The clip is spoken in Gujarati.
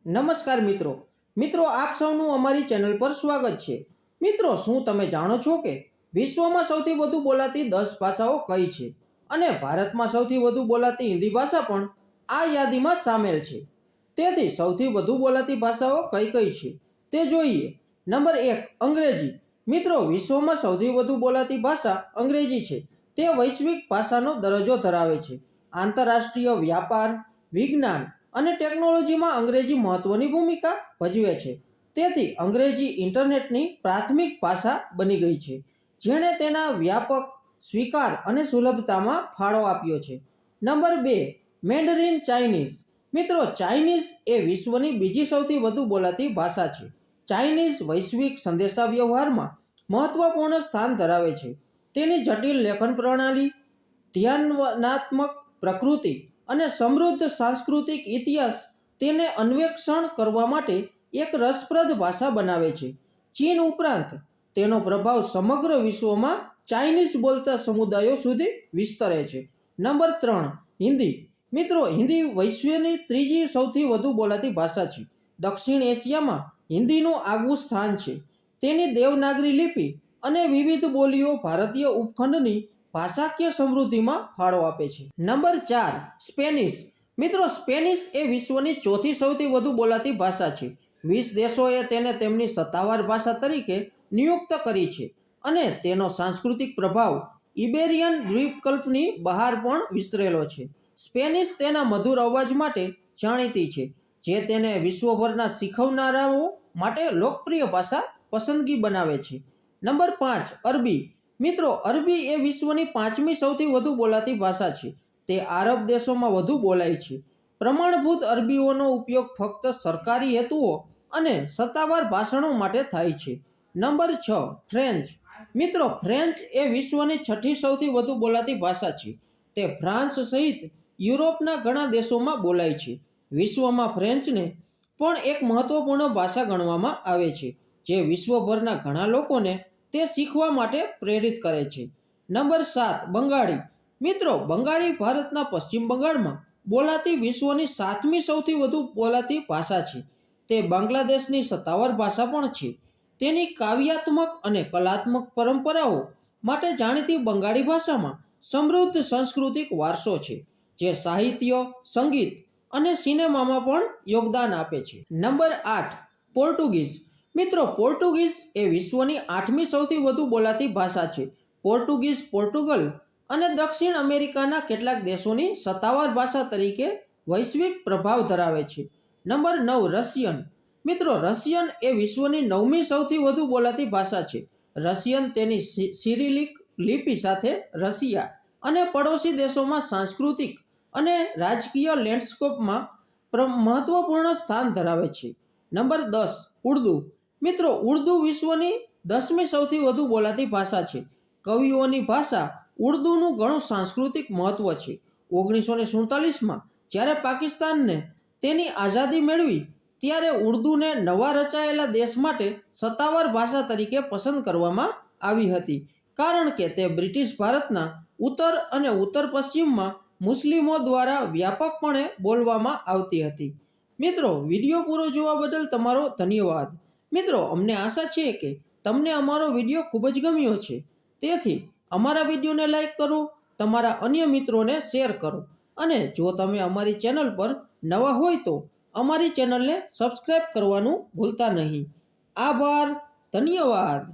નમસ્કાર મિત્રો મિત્રો આપ સૌનું અમારી ચેનલ પર સ્વાગત છે। મિત્રો શું તમે જાણો છો કે વિશ્વમાં સૌથી વધુ બોલાતી 10 ભાષાઓ કઈ છે અને ભારતમાં સૌથી વધુ બોલાતી હિન્દી ભાષા પણ આ યાદીમાં સામેલ છે। તેથી સૌથી વધુ બોલાતી ભાષાઓ કઈ કઈ છે તે જોઈએ। નંબર 1 અંગ્રેજી। મિત્રો વિશ્વમાં સૌથી વધુ બોલાતી ભાષા અંગ્રેજી છે। તે વૈશ્વિક ભાષાનો દરજ્જો ધરાવે છે। આંતરરાષ્ટ્રીય વ્યાપાર, વિજ્ઞાન અને ટેકનોલોજીમાં અંગ્રેજી મહત્વની ભૂમિકા ભજવે છે। તેથી અંગ્રેજી ઇન્ટરનેટની પ્રાથમિક ભાષા બની ગઈ છે, જેણે તેના વ્યાપક સ્વીકાર અને સુલભતામાં ફાળો આપ્યો છે। Number 2 Mandarin Chinese. મિત્રો ચાઇનીઝ એ વિશ્વની બીજી સૌથી વધુ બોલાતી ભાષા છે। ચાઇનીઝ વૈશ્વિક સંદેશાવ્યવહારમાં મહત્વપૂર્ણ સ્થાન ધરાવે છે। તેની જટિલ લેખન પ્રણાલી, ધ્યાનાત્મક પ્રકૃતિ અને સમૃદ્ધ સાંસ્કૃતિક ઇતિહાસ તેને અન્વેષણ કરવા માટે એક રસપ્રદ ભાષા બનાવે છે। ચીન ઉપરાંત તેનો પ્રભાવ સમગ્ર વિશ્વમાં ચાઇનીઝ બોલતા સમુદાયો સુધી વિસ્તરે છે। નંબર 3 હિન્દી। મિત્રો હિન્દી વિશ્વની ત્રીજી સૌથી વધુ બોલાતી ભાષા છે। દક્ષિણ એશિયામાં હિન્દીનું આગવું સ્થાન છે। તેની દેવનાગરી લિપિ અને વિવિધ બોલીઓ ભારતીય ઉપખંડની ભાષાકીય સમૃદ્ધિમાં ફાળો આપે છે। Number 4 Spanish. મિત્રો સ્પેનિશ એ વિશ્વની ચોથી સૌથી વધુ બોલાતી ભાષા છે। 20 દેશોએ તેને તેમની સત્તાવાર ભાષા તરીકે નિયુક્ત કરી છે અને તેનો સાંસ્કૃતિક પ્રભાવ ઇબેરિયન દ્વીપકલ્પની બહાર પણ વિસ્તરેલો છે। સ્પેનિશ તેના મધુર અવાજ માટે જાણીતી છે, જે તેને વિશ્વભરના શીખવનારાઓ માટે લોકપ્રિય ભાષા પસંદગી બનાવે છે। નંબર 5 અરબી। મિત્રો અરબી એ વિશ્વની 5મી સૌથી વધુ બોલાતી ભાષા છે। તે આરબ દેશોમાં વધુ બોલાય છે। પ્રમાણભૂત અરબીઓનો ઉપયોગ ફક્ત સરકારી હેતુઓ અને સત્તાવાર ભાષણો માટે થાય છે। Number 6 French. મિત્રો ફ્રેન્ચ એ વિશ્વની 6ઠી સૌથી વધુ બોલાતી ભાષા છે। તે ફ્રાન્સ સહિત યુરોપના ઘણા દેશોમાં બોલાય છે। વિશ્વમાં ફ્રેન્ચને પણ એક મહત્વપૂર્ણ ભાષા ગણવામાં આવે છે, જે વિશ્વભરના ઘણા લોકોને તે શીખવા માટે પ્રેરિત કરે છે। નંબર 7 બંગાળી। મિત્રો બંગાળી ભારતના પશ્ચિમ બંગાળમાં બોલાતી વિશ્વની 7મી સૌથી વધુ બોલાતી ભાષા છે। તે બાંગ્લાદેશની સત્તાવાર ભાષા પણ છે। તેની કાવ્યાત્મક અને કલાત્મક પરંપરાઓ માટે જાણીતી બંગાળી ભાષામાં સમૃદ્ધ સાંસ્કૃતિક વારસો છે, જે સાહિત્ય, સંગીત અને સિનેમામાં પણ યોગદાન આપે છે। Number 8 Portuguese. મિત્રો પોર્ટુગીઝ એ વિશ્વની 8મી સૌથી વધુ બોલાતી ભાષા છે। પોર્ટુગીઝ પોર્ટુગલ અને દક્ષિણ અમેરિકાના કેટલાક દેશોની સત્તાવાર ભાષા તરીકે વૈશ્વિક પ્રભાવ ધરાવે છે। Number 9 Russian. મિત્રો રશિયન એ વિશ્વની 9મી સૌથી વધુ બોલાતી ભાષા છે। રશિયન તેની સિરિલિક લિપિ સાથે રશિયા અને પડોશી દેશોમાં સાંસ્કૃતિક અને રાજકીય લેન્ડસ્કેપમાં મહત્વપૂર્ણ સ્થાન ધરાવે છે। નંબર 10 ઉર્દુ। મિત્રો ઉર્દુ વિશ્વની 10મી સૌથી વધુ બોલાતી ભાષા છે। કવિઓની ભાષા ઉર્દૂનું ઘણું સાંસ્કૃતિક મહત્વ છે। 1947માં જ્યારે પાકિસ્તાનને તેની આઝાદી મેળવી, ત્યારે ઉર્દૂને નવા રચાયેલા દેશ માટે સત્તાવાર ભાષા તરીકે પસંદ કરવામાં આવી હતી, કારણ કે તે બ્રિટિશ ભારતના ઉત્તર અને ઉત્તર પશ્ચિમમાં મુસ્લિમો દ્વારા વ્યાપકપણે બોલવામાં આવતી હતી। મિત્રો વિડીયો પૂરો જોવા બદલ તમારો ધન્યવાદ। મિત્રો અમને આશા છે કે તમને અમારો વિડીયો ખૂબ જ ગમ્યો છે, તેથી અમારા વિડીયોને લાઈક કરો, તમારા અન્ય મિત્રોને શેર કરો અને જો તમે અમારી ચેનલ પર નવા હોય તો અમારી ચેનલને સબસ્ક્રાઈબ કરવાનું ભૂલતા નહીં। આભાર, ધન્યવાદ।